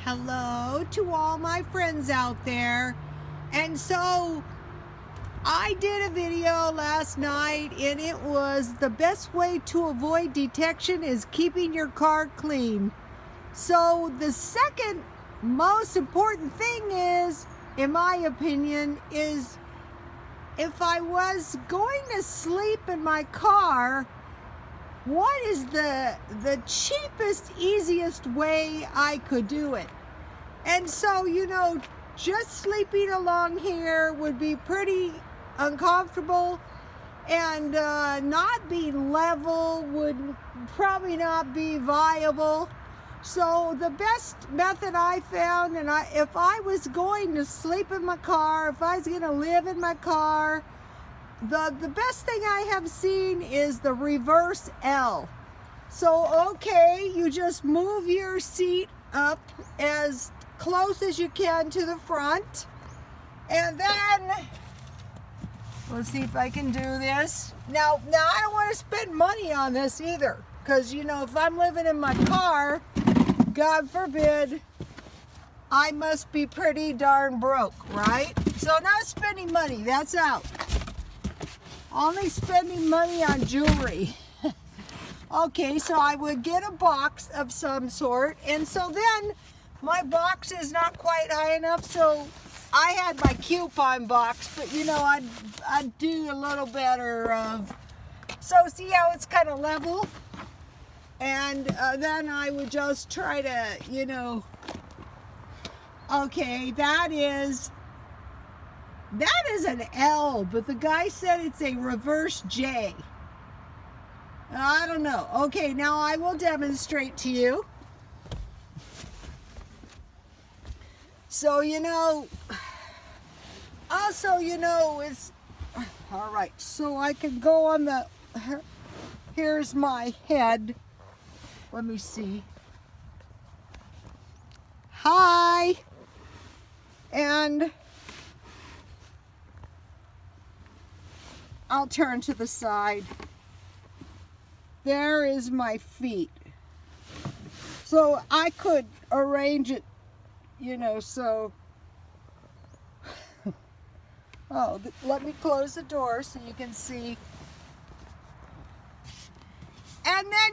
hello to all my friends out there. And so I did a video last night, and it was the best way to avoid detection is keeping your car clean. So the second most important thing is, in my opinion, is if I was going to sleep in my car, what is the cheapest, easiest way I could do it? And so, just sleeping along here would be pretty uncomfortable, and not being level would probably not be viable. So the best method I found, and if I was going to sleep in my car, if I was going to live in my car, the best thing I have seen is the reverse L. So, okay, you just move your seat up as close as you can to the front, and then let's see if I can do this. Now I don't want to spend money on this either, because if I'm living in my car, God forbid, I must be pretty darn broke, right? So not spending money, that's out. Only spending money on jewelry. Okay, so I would get a box of some sort, and so then my box is not quite high enough, so I had my coupon box, but I'd do a little better. So see how it's kind of level? And then I would just try to, okay, that is an L, but the guy said it's a reverse J. I don't know. Okay, now I will demonstrate to you. So, also, it's, all right, so I can go on here's my head. Let me see. Hi. And I'll turn to the side. There is my feet. So I could arrange it, so. Oh, let me close the door so you can see. And then,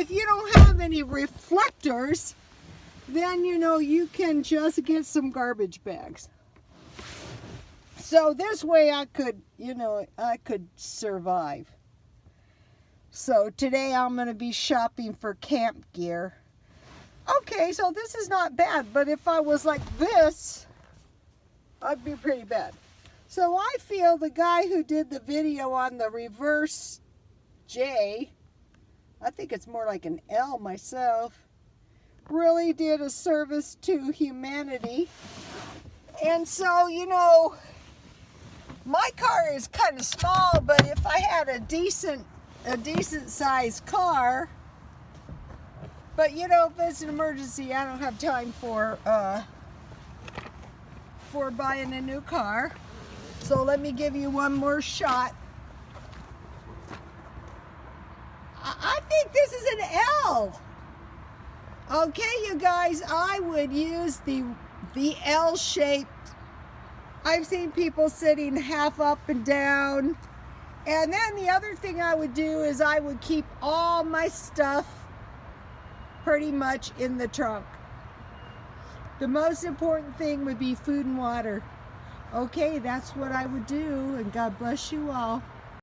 if you don't have any reflectors, then, you can just get some garbage bags. So this way I could, I could survive. So today I'm going to be shopping for camp gear. Okay, so this is not bad, but if I was like this, I'd be pretty bad. So I feel the guy who did the video on the reverse J, I think it's more like an L myself, really did a service to humanity. And so, my car is kind of small, but if I had a decent sized car, but if it's an emergency, I don't have time for buying a new car. So let me give you one more shot. I think this is an L. Okay, you guys, I would use the L shaped. I've seen people sitting half up and down. And then the other thing I would do is I would keep all my stuff pretty much in the trunk. The most important thing would be food and water. Okay, that's what I would do, and God bless you all.